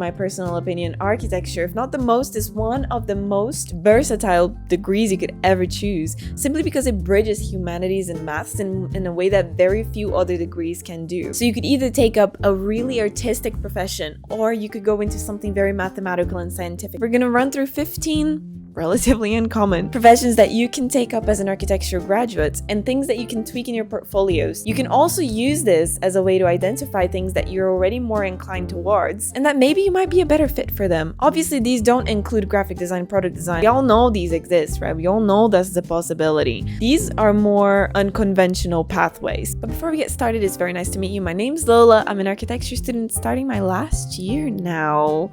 my personal opinion, architecture, if not the most, is one of the most versatile degrees you could ever choose, simply because it bridges humanities and maths in a way that very few other degrees can do. So you could either take up a really artistic profession, or you could go into something very mathematical and scientific. We're gonna run through 15 relatively uncommon professions that you can take up as an architecture graduate and things that you can tweak in your portfolios. You can also use this as a way to identify things that you're already more inclined towards and that maybe you might be a better fit for them. Obviously, these don't include graphic design, product design. We all know these exist, right? We all know that's a possibility. These are more unconventional pathways. But before we get started, it's very nice to meet you. My name's Lola. I'm an architecture student starting my last year now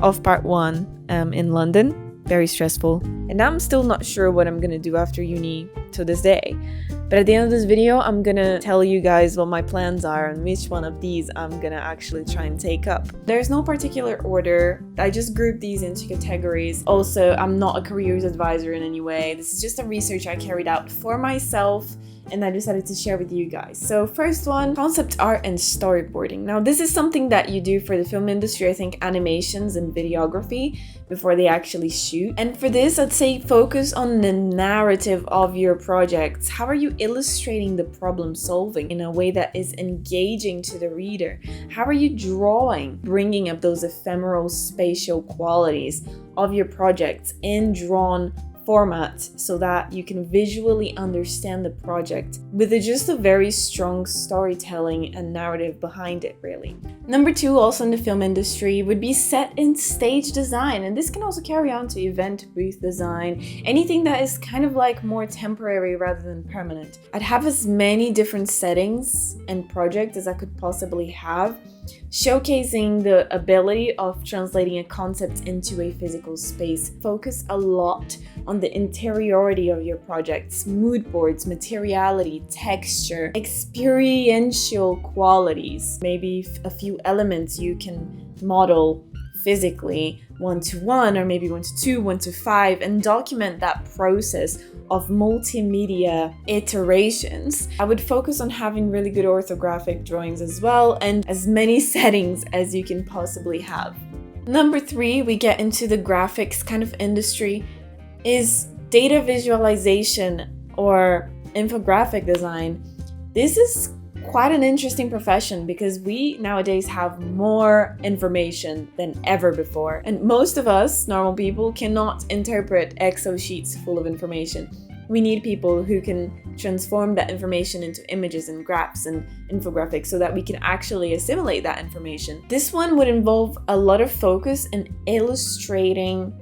of part 1 in London. Very stressful, and I'm still not sure what I'm gonna do after uni to this day. But at the end of this video, I'm gonna tell you guys what my plans are and which one of these I'm gonna actually try and take up. There's no particular order. I just grouped these into categories. Also, I'm not a careers advisor in any way. This is just a research I carried out for myself and I decided to share with you guys. So first one, concept art and storyboarding. Now this is something that you do for the film industry, I think animations and videography before they actually shoot. And for this, I'd say focus on the narrative of your projects. How are you illustrating the problem solving in a way that is engaging to the reader? How are you drawing, bringing up those ephemeral spatial qualities of your projects in drawn format so that you can visually understand the project with just a very strong storytelling and narrative behind it, really. Number 2, also in the film industry, would be set and stage design, and this can also carry on to event booth design, anything that is kind of like more temporary rather than permanent. I'd have as many different settings and projects as I could possibly have, showcasing the ability of translating a concept into a physical space. Focus a lot on the interiority of your projects, mood boards, materiality, texture, experiential qualities, maybe a few elements you can model physically 1-to-1 or maybe 1-to-2, 1-to-5, and document that process of multimedia iterations. I would focus on having really good orthographic drawings as well and as many settings as you can possibly have. Number 3, we get into the graphics kind of industry, is data visualization or infographic design. This is quite an interesting profession because we nowadays have more information than ever before, and most of us normal people cannot interpret Excel sheets full of information. We need people who can transform that information into images and graphs and infographics so that we can actually assimilate that information. This one would involve a lot of focus in illustrating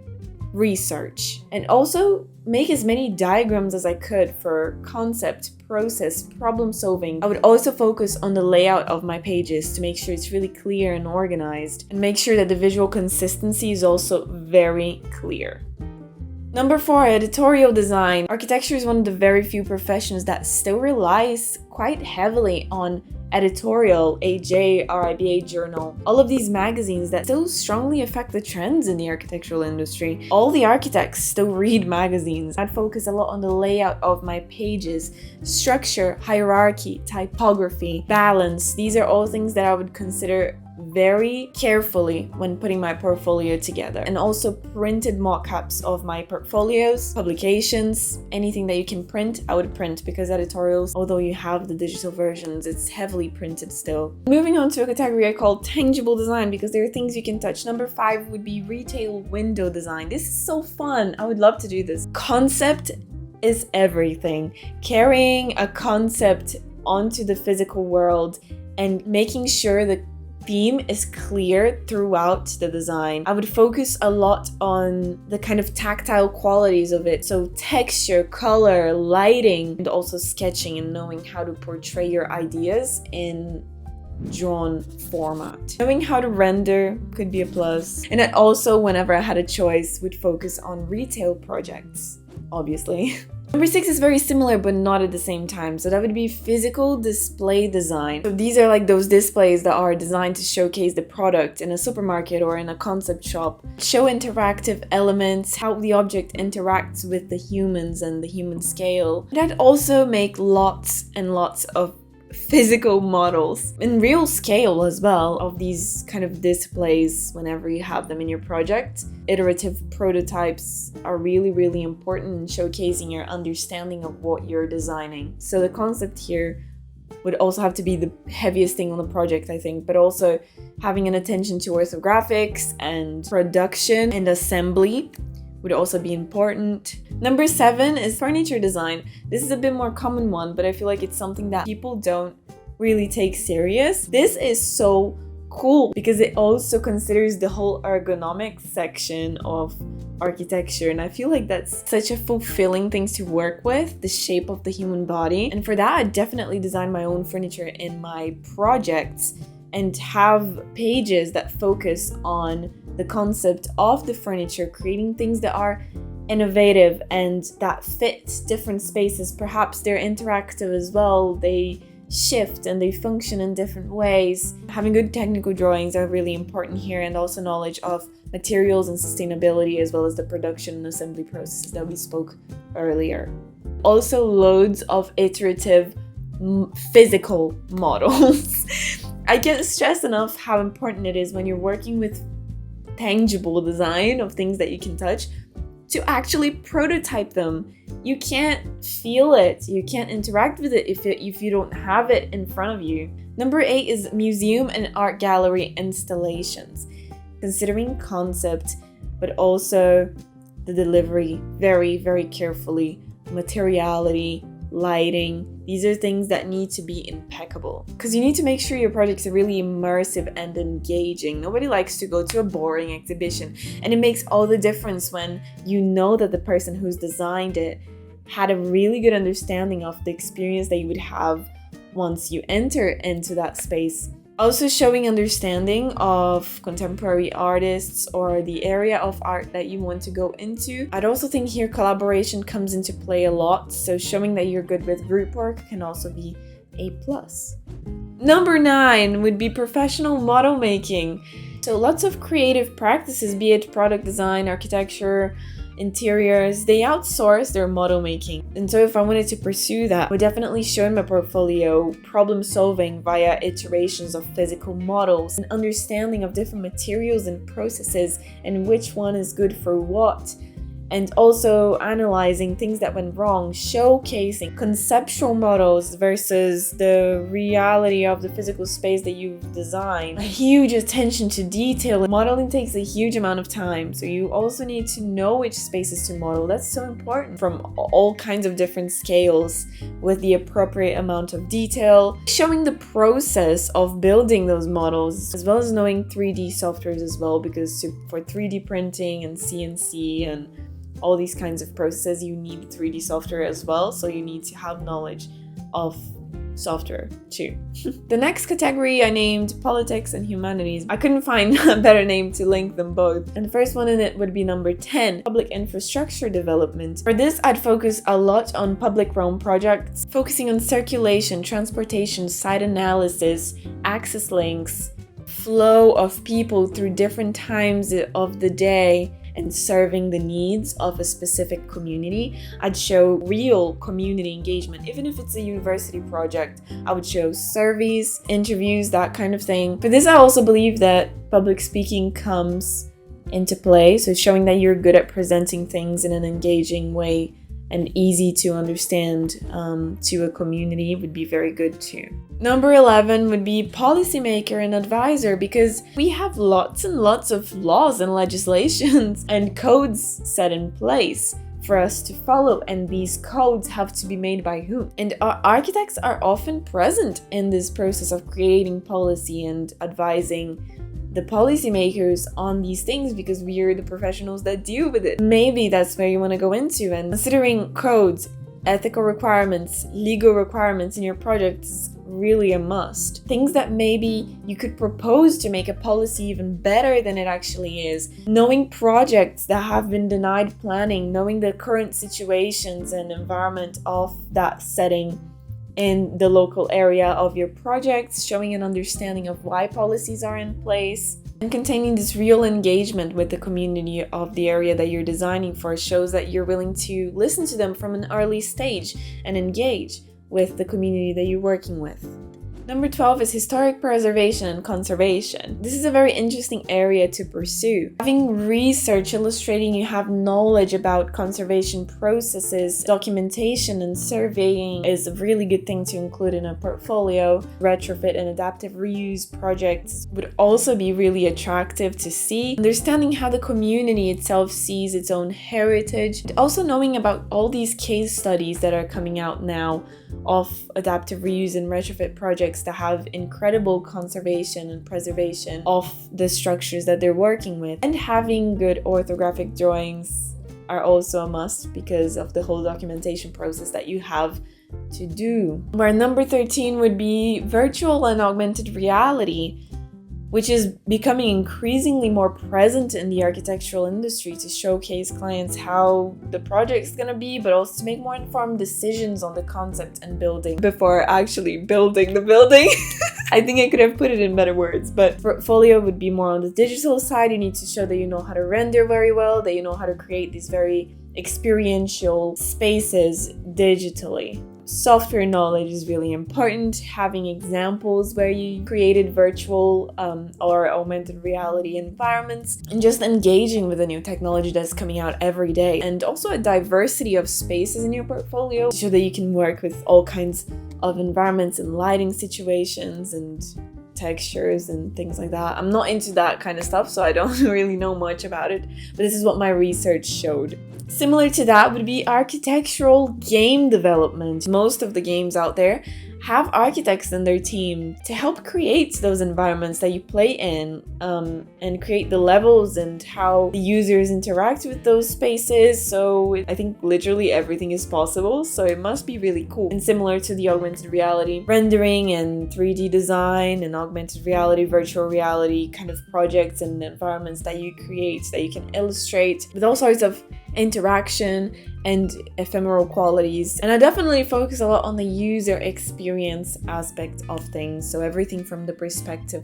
research and also make as many diagrams as I could for concept, process, problem solving. I would also focus on the layout of my pages to make sure it's really clear and organized and make sure that the visual consistency is also very clear. Number 4, editorial design. Architecture is one of the very few professions that still relies quite heavily on editorial, AJ, RIBA journal, all of these magazines that still strongly affect the trends in the architectural industry. All the architects still read magazines. I'd focus a lot on the layout of my pages, structure, hierarchy, typography, balance. These are all things that I would consider very carefully when putting my portfolio together, and also printed mock-ups of my portfolios, publications, anything that you can print, I would print, because editorials, although you have the digital versions, it's heavily printed still. Moving on to a category I call tangible design because there are things you can touch. Number 5 would be retail window design. This is so fun. I would love to do this. Concept is everything. Carrying a concept onto the physical world and making sure the theme is clear throughout the design. I would focus a lot on the kind of tactile qualities of it. So texture, color, lighting, and also sketching and knowing how to portray your ideas in drawn format. Knowing how to render could be a plus. And I also, whenever I had a choice, would focus on retail projects, obviously. Number 6 is very similar, but not at the same time. So that would be physical display design. So these are like those displays that are designed to showcase the product in a supermarket or in a concept shop. Show interactive elements, how the object interacts with the humans and the human scale. That also make lots and lots of physical models in real scale as well of these kind of displays whenever you have them in your project. Iterative prototypes are really important in showcasing your understanding of what you're designing. So the concept here would also have to be the heaviest thing on the project, I think, but also having an attention to orthographics and production and assembly would also be important. Number 7 is furniture design. This is a bit more common one, but I feel like it's something that people don't really take serious. This is so cool because it also considers the whole ergonomic section of architecture, and I feel like that's such a fulfilling thing to work with, the shape of the human body. And for that, I definitely design my own furniture in my projects and have pages that focus on the concept of the furniture, creating things that are innovative and that fit different spaces. Perhaps they're interactive as well, they shift and they function in different ways. Having good technical drawings are really important here, and also knowledge of materials and sustainability, as well as the production and assembly processes that we spoke earlier. Also loads of iterative physical models. I can't stress enough how important it is when you're working with tangible design of things that you can touch to actually prototype them. You can't feel it, you can't interact with it if you don't have it in front of you. Number 8 is museum and art gallery installations. Considering concept, but also the delivery very carefully, materiality, lighting. These are things that need to be impeccable because you need to make sure your projects are really immersive and engaging. Nobody likes to go to a boring exhibition, and it makes all the difference when you know that the person who's designed it had a really good understanding of the experience that you would have once you enter into that space. Also showing understanding of contemporary artists or the area of art that you want to go into. I'd also think here collaboration comes into play a lot, so showing that you're good with group work can also be a plus. Number 9 would be professional model making. So lots of creative practices, be it product design, architecture, interiors, they outsource their model making. And so if I wanted to pursue that, I would definitely show in my portfolio problem solving via iterations of physical models, an understanding of different materials and processes and which one is good for what, and also analyzing things that went wrong, showcasing conceptual models versus the reality of the physical space that you've designed. A huge attention to detail. Modeling takes a huge amount of time, so you also need to know which spaces to model. That's so important, from all kinds of different scales with the appropriate amount of detail. Showing the process of building those models, as well as knowing 3D softwares as well, because for 3D printing and CNC and all these kinds of processes, you need 3D software as well, so you need to have knowledge of software too. The next category I named politics and humanities. I couldn't find a better name to link them both. And the first one in it would be number 10, public infrastructure development. For this, I'd focus a lot on public realm projects, focusing on circulation, transportation, site analysis, access links, flow of people through different times of the day, and serving the needs of a specific community. I'd show real community engagement. Even if it's a university project, I would show surveys, interviews, that kind of thing. For this, I also believe that public speaking comes into play, so showing that you're good at presenting things in an engaging way and easy to understand to a community would be very good too. Number 11 would be policymaker and advisor, because we have lots and lots of laws and legislations and codes set in place for us to follow, and these codes have to be made by whom? And our architects are often present in this process of creating policy and advising the policymakers on these things, because we are the professionals that deal with it. Maybe that's where you want to go into, and considering codes, ethical requirements, legal requirements in your project is really a must. Things that maybe you could propose to make a policy even better than it actually is. Knowing projects that have been denied planning, knowing the current situations and environment of that setting in the local area of your projects, showing an understanding of why policies are in place, and containing this real engagement with the community of the area that you're designing for shows that you're willing to listen to them from an early stage and engage. with the community that you're working with. Number 12 is historic preservation and conservation. This is a very interesting area to pursue. Having research illustrating you have knowledge about conservation processes, documentation, and surveying is a really good thing to include in a portfolio. Retrofit and adaptive reuse projects would also be really attractive to see. Understanding how the community itself sees its own heritage, and also knowing about all these case studies that are coming out now of adaptive reuse and retrofit projects that have incredible conservation and preservation of the structures that they're working with. And having good orthographic drawings are also a must because of the whole documentation process that you have to do. Where number 13 would be virtual and augmented reality, which is becoming increasingly more present in the architectural industry to showcase clients how the project's gonna be, but also to make more informed decisions on the concept and building before actually building the building. I think I could have put it in better words, but portfolio would be more on the digital side. You need to show that you know how to render very well, that you know how to create these very experiential spaces digitally. Software knowledge is really important. Having examples where you created virtual or augmented reality environments, and just engaging with the new technology that's coming out every day. And also a diversity of spaces in your portfolio so that you can work with all kinds of environments and lighting situations and textures and things like that. I'm not into that kind of stuff, so I don't really know much about it, but this is what my research showed. Similar to that would be architectural game development. Most of the games out there have architects in their team to help create those environments that you play in, and create the levels and how the users interact with those spaces. So I think literally everything is possible, so it must be really cool. And similar to the augmented reality, rendering and 3D design and augmented reality, virtual reality kind of projects and environments that you create that you can illustrate with all sorts of interaction and ephemeral qualities. And I definitely focus a lot on the user experience aspect of things, so everything from the perspective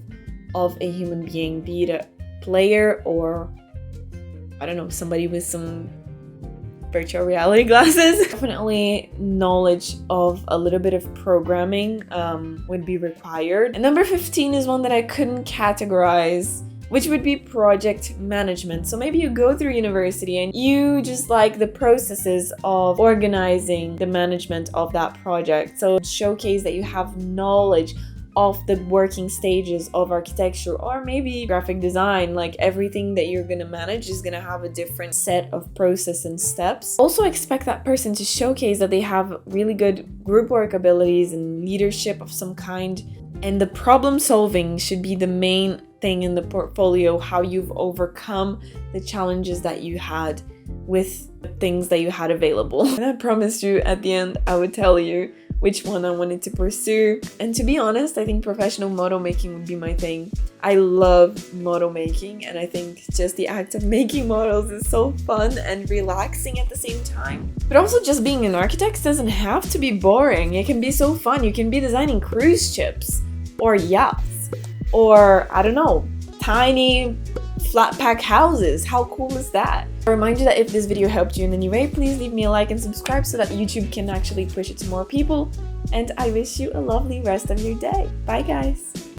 of a human being, be it a player or, I don't know, somebody with some virtual reality glasses. Definitely knowledge of a little bit of programming would be required. And number 15 is one that I couldn't categorize, which would be project management. So maybe you go through university and you just like the processes of organizing the management of that project. So showcase that you have knowledge of the working stages of architecture, or maybe graphic design. Like everything that you're gonna manage is gonna have a different set of process and steps. Also expect that person to showcase that they have really good group work abilities and leadership of some kind. And the problem solving should be the main thing in the portfolio, how you've overcome the challenges that you had with the things that you had available. And I promised you at the end I would tell you which one I wanted to pursue. And to be honest, I think professional model making would be my thing. I love model making, and I think just the act of making models is so fun and relaxing at the same time. But also just being an architect doesn't have to be boring. It can be so fun. You can be designing cruise ships or yachts, or I don't know, tiny flat pack houses. How cool is that? I remind you that if this video helped you in any way, please leave me a like and subscribe so that YouTube can actually push it to more people. And I wish you a lovely rest of your day. Bye guys!